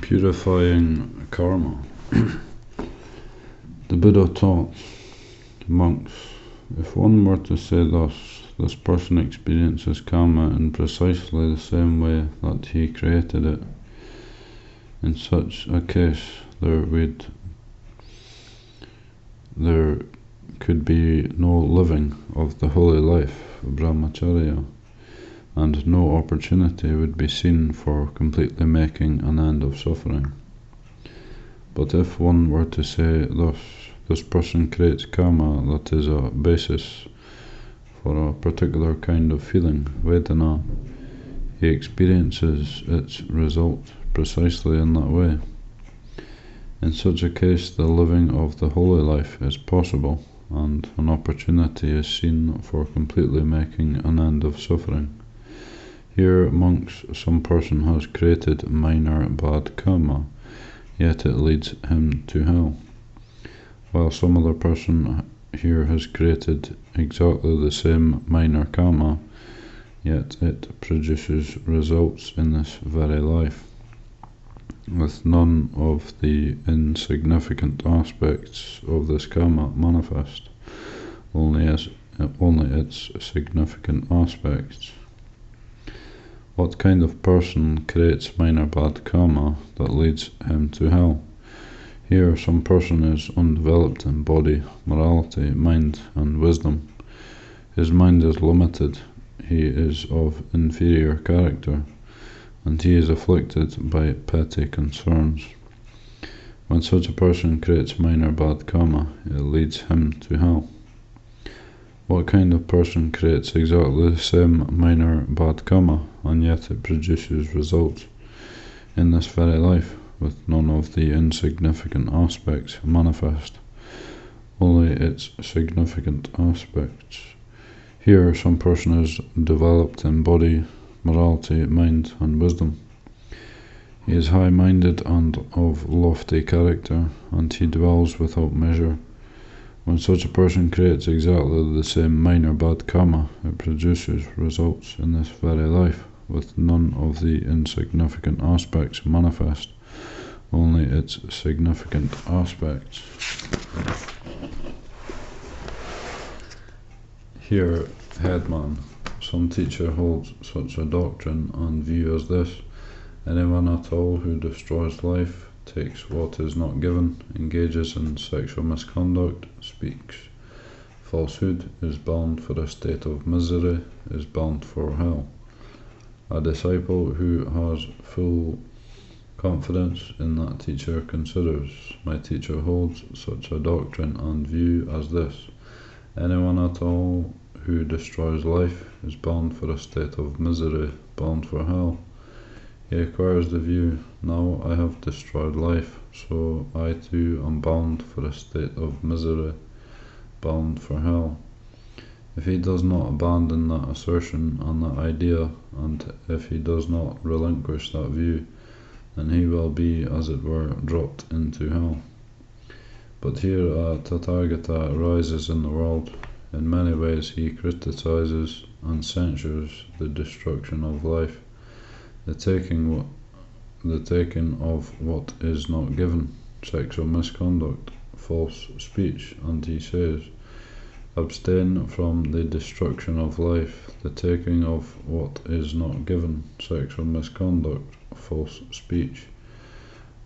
Purifying karma. The Buddha taught monks, if one were to say thus, this person experiences karma in precisely the same way that he created it. In such a case, there could be no living of the holy life, brahmacharya, and no opportunity would be seen for completely making an end of suffering. But if one were to say thus, this person creates karma that is a basis for a particular kind of feeling, vedana, he experiences its result precisely in that way. In such a case, the living of the holy life is possible, and an opportunity is seen for completely making an end of suffering. Here, amongst some person has created minor bad karma, yet it leads him to hell, while some other person here has created exactly the same minor karma, yet it produces results in this very life, with none of the insignificant aspects of this karma manifest, only its significant aspects. What kind of person creates minor bad karma that leads him to hell? Here, some person is undeveloped in body, morality, mind, and wisdom. His mind is limited, he is of inferior character, and he is afflicted by petty concerns. When such a person creates minor bad karma, it leads him to hell. What kind of person creates exactly the same minor bad karma, and yet it produces results in this very life, with none of the insignificant aspects manifest, only its significant aspects? Here, some person is developed in body, morality, mind, and wisdom. He is high-minded and of lofty character, and he dwells without measure. When such a person creates exactly the same minor bad karma, it produces results in this very life, with none of the insignificant aspects manifest, only its significant aspects. Here, headman, some teacher holds such a doctrine and view as this: anyone at all who destroys life, takes what is not given, engages in sexual misconduct, speaks falsehood, is bound for a state of misery, is bound for hell. A disciple who has full confidence in that teacher considers, my teacher holds such a doctrine and view as this: anyone at all who destroys life is bound for a state of misery, bound for hell. He acquires the view, now I have destroyed life, so I too am bound for a state of misery, bound for hell. If he does not abandon that assertion and that idea, and if he does not relinquish that view, then he will be, as it were, dropped into hell. But here a Tathagata arises in the world. In many ways he criticizes and censures the destruction of life, the taking of what is not given, sexual misconduct, false speech, and he says, abstain from the destruction of life, the taking of what is not given, sexual misconduct, false speech.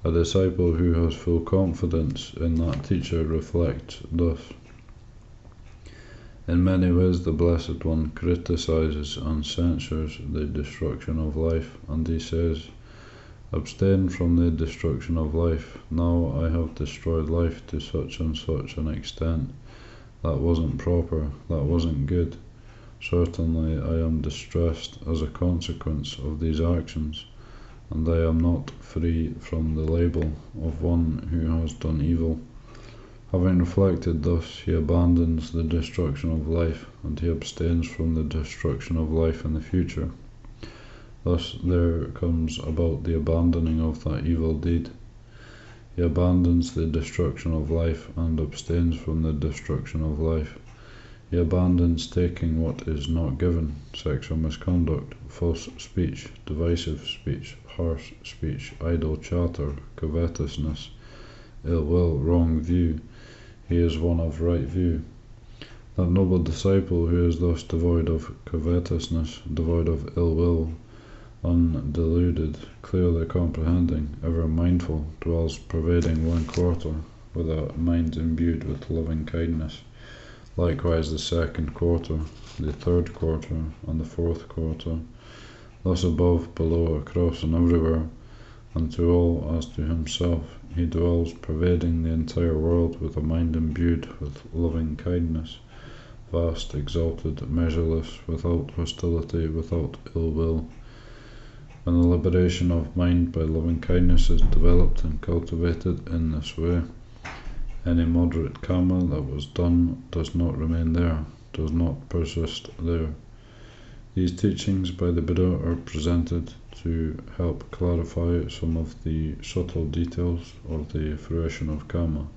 A disciple who has full confidence in that teacher reflects thus: in many ways the Blessed One criticizes and censures the destruction of life, and he says, abstain from the destruction of life, now I have destroyed life to such and such an extent. That wasn't proper, that wasn't good. Certainly I am distressed as a consequence of these actions, and I am not free from the label of one who has done evil. Having reflected thus, he abandons the destruction of life, and he abstains from the destruction of life in the future. Thus there comes about the abandoning of that evil deed. He abandons the destruction of life and abstains from the destruction of life. He abandons taking what is not given, sexual misconduct, false speech, divisive speech, harsh speech, idle chatter, covetousness, ill will, wrong view, he is one of right view. That noble disciple who is thus devoid of covetousness, devoid of ill will, undeluded, clearly comprehending, ever mindful, dwells pervading one quarter, with a mind imbued with loving kindness. Likewise the second quarter, the third quarter, and the fourth quarter, thus above, below, across, and everywhere, and to all as to himself, he dwells pervading the entire world with a mind imbued with loving kindness, vast, exalted, measureless, without hostility, without ill will. When the liberation of mind by loving kindness is developed and cultivated in this way, any moderate Kamma that was done does not remain there, does not persist there. These teachings by the Buddha are presented to help clarify some of the subtle details of the fruition of Kamma.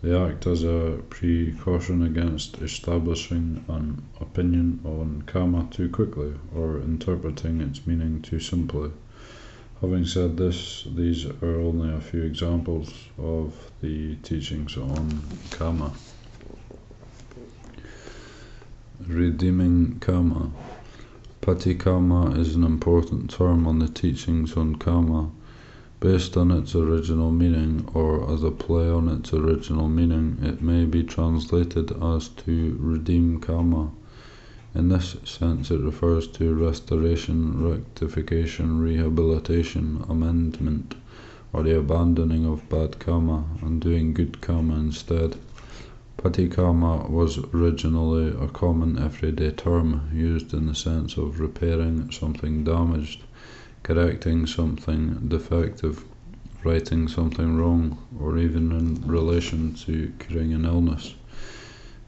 They act as a precaution against establishing an opinion on Kamma too quickly, or interpreting its meaning too simply. Having said this, these are only a few examples of the teachings on Kamma. Redeeming Kamma. Patigama is an important term on the teachings on Kamma. Based on its original meaning, or as a play on its original meaning, it may be translated as to redeem Kamma. In this sense it refers to restoration, rectification, rehabilitation, amendment, or the abandoning of bad Kamma and doing good Kamma instead. Patigama was originally a common everyday term used in the sense of repairing something damaged, correcting something defective, righting something wrong, or even in relation to curing an illness.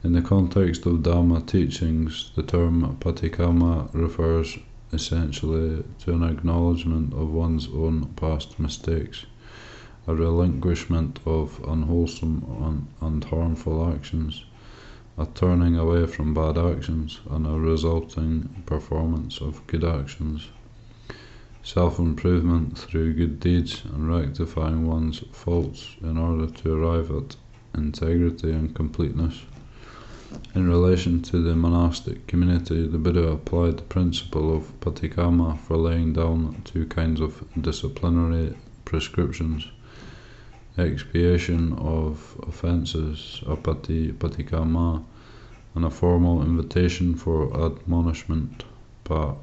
In the context of Dhamma teachings, the term Patigama refers essentially to an acknowledgement of one's own past mistakes, a relinquishment of unwholesome and harmful actions, a turning away from bad actions, and a resulting performance of good actions. Self-improvement through good deeds and rectifying one's faults in order to arrive at integrity and completeness. In relation to the monastic community, the Buddha applied the principle of Patigama for laying down two kinds of disciplinary prescriptions: expiation of offences, Patigama, and a formal invitation for admonishment, Kamma.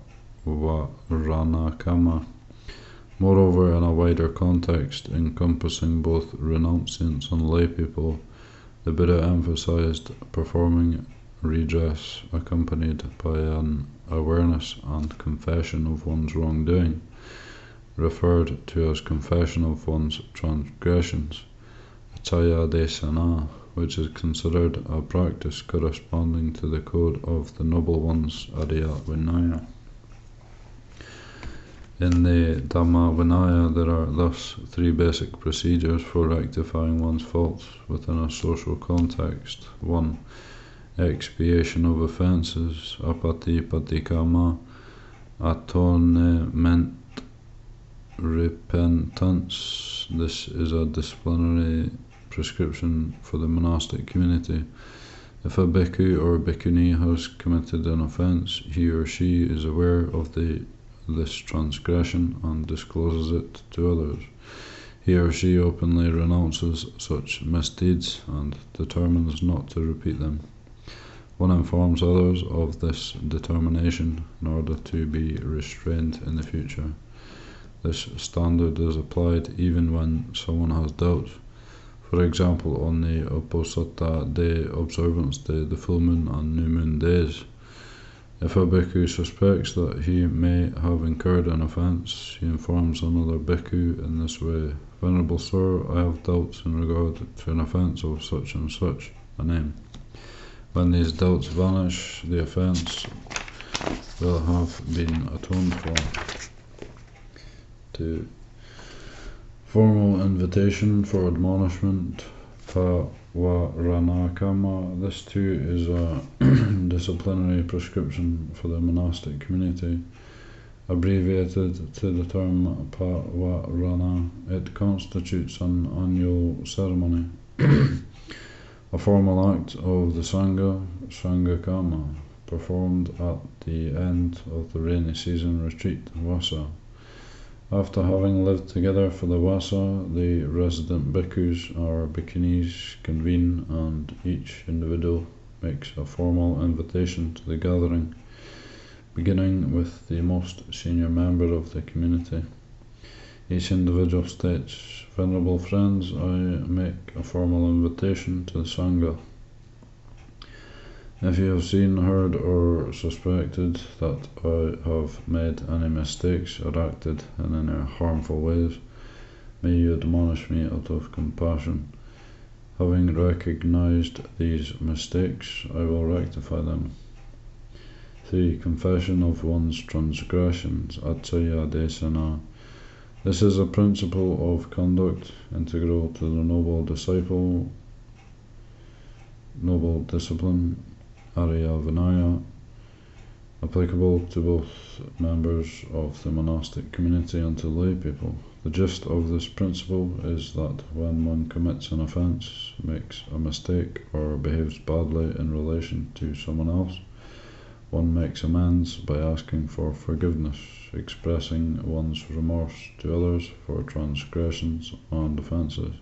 Moreover, in a wider context encompassing both renunciants and laypeople, the Buddha emphasized performing redress accompanied by an awareness and confession of one's wrongdoing, referred to as confession of one's transgressions, Desana, which is considered a practice corresponding to the code of the Noble Ones, Arya Vinaya. In the Dhamma Vinaya, there are thus three basic procedures for rectifying one's faults within a social context. 1. Expiation of offences, Patigama, atonement, repentance. This is a disciplinary prescription for the monastic community. If a bhikkhu or bhikkhuni has committed an offence, he or she is aware of this transgression and discloses it to others. He or she openly renounces such misdeeds and determines not to repeat them. One informs others of this determination in order to be restrained in the future. This standard is applied even when someone has doubts. For example, on the Uposatha Day, Observance Day, the full moon and new moon days. If a bhikkhu suspects that he may have incurred an offence, he informs another bhikkhu in this way: Venerable Sir, I have doubts in regard to an offence of such and such a name. When these doubts vanish, the offence will have been atoned for. 2. Formal invitation for admonishment, Kamma. This too is a disciplinary prescription for the monastic community. Abbreviated to the term Pavarana, it constitutes an annual ceremony, a formal act of the Sangha, Kamma, performed at the end of the rainy season retreat, Vasa. After having lived together for the Vasa, the resident bhikkhus or bhikkhunis convene and each individual makes a formal invitation to the gathering, beginning with the most senior member of the community. Each individual states, "Venerable friends, I make a formal invitation to the Sangha. If you have seen, heard, or suspected that I have made any mistakes or acted in any harmful ways, may you admonish me out of compassion. Having recognized these mistakes, I will rectify them." 3. Confession of one's transgressions, Acaya Desana. This is a principle of conduct integral to the noble discipline, Arya Vinaya, applicable to both members of the monastic community and to lay people. The gist of this principle is that when one commits an offence, makes a mistake, or behaves badly in relation to someone else, one makes amends by asking for forgiveness, expressing one's remorse to others for transgressions and offences,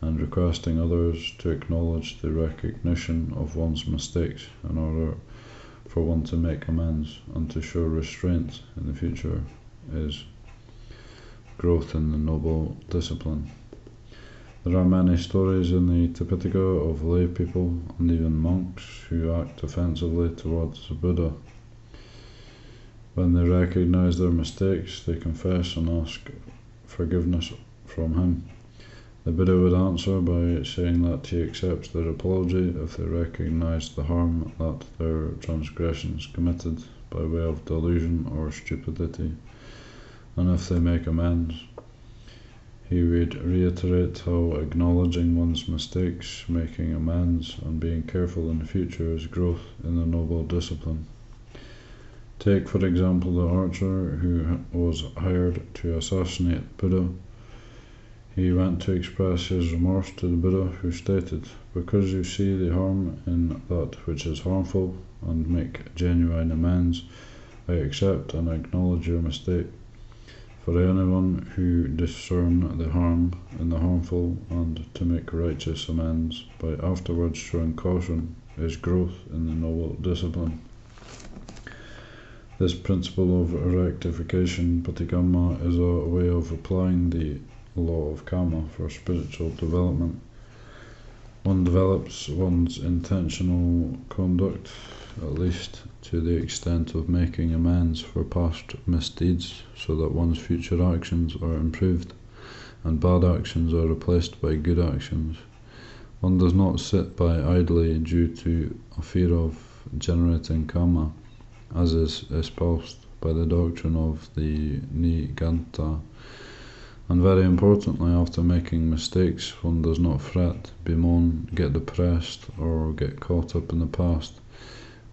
and requesting others to acknowledge the recognition of one's mistakes in order for one to make amends and to show restraint in the future is growth in the noble discipline. There are many stories in the Tipitaka of lay people and even monks who act offensively towards the Buddha. When they recognize their mistakes, they confess and ask forgiveness from him. The Buddha would answer by saying that he accepts their apology if they recognize the harm that their transgressions committed by way of delusion or stupidity, and if they make amends. He would reiterate how acknowledging one's mistakes, making amends, and being careful in the future is growth in the noble discipline. Take, for example, the archer who was hired to assassinate Buddha. He went to express his remorse to the Buddha, who stated, "Because you see the harm in that which is harmful and make genuine amends, I accept and acknowledge your mistake. For anyone who discern the harm in the harmful and to make righteous amends by afterwards showing caution is growth in the noble discipline." This principle of rectification, Patigama, is a way of applying the law of Kamma for spiritual development. One develops one's intentional conduct, at least to the extent of making amends for past misdeeds, so that one's future actions are improved and bad actions are replaced by good actions. One does not sit by idly due to a fear of generating Kamma, as is espoused by the doctrine of the Niganta. And very importantly, after making mistakes, one does not fret, bemoan, get depressed, or get caught up in the past,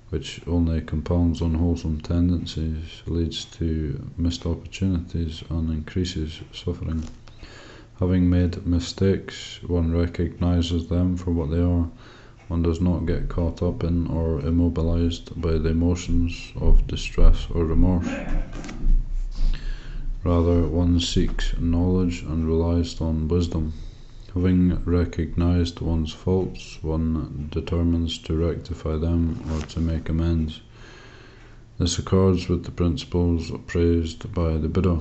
which only compounds unwholesome tendencies, leads to missed opportunities, and increases suffering. Having made mistakes, one recognizes them for what they are. One does not get caught up in or immobilized by the emotions of distress or remorse. Rather, one seeks knowledge and relies on wisdom. Having recognized one's faults, one determines to rectify them or to make amends. This accords with the principles praised by the Buddha.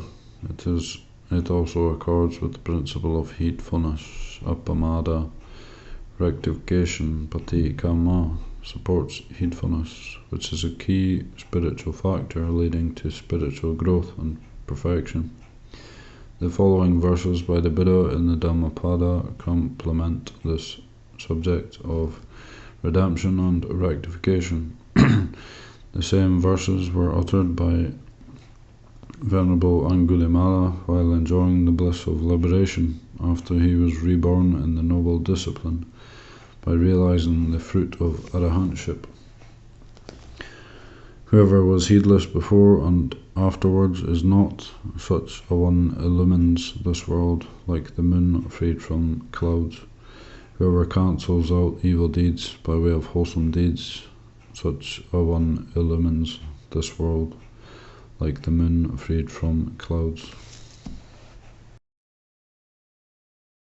It also accords with the principle of heedfulness, Appamada. Rectification, Patigama, supports heedfulness, which is a key spiritual factor leading to spiritual growth and perfection. The following verses by the Buddha in the Dhammapada complement this subject of redemption and rectification. The same verses were uttered by Venerable Angulimala while enjoying the bliss of liberation after he was reborn in the noble discipline by realizing the fruit of arahantship. Whoever was heedless before and afterwards is not, such a one illumines this world like the moon freed from clouds. Whoever cancels out evil deeds by way of wholesome deeds, such a one illumines this world like the moon freed from clouds.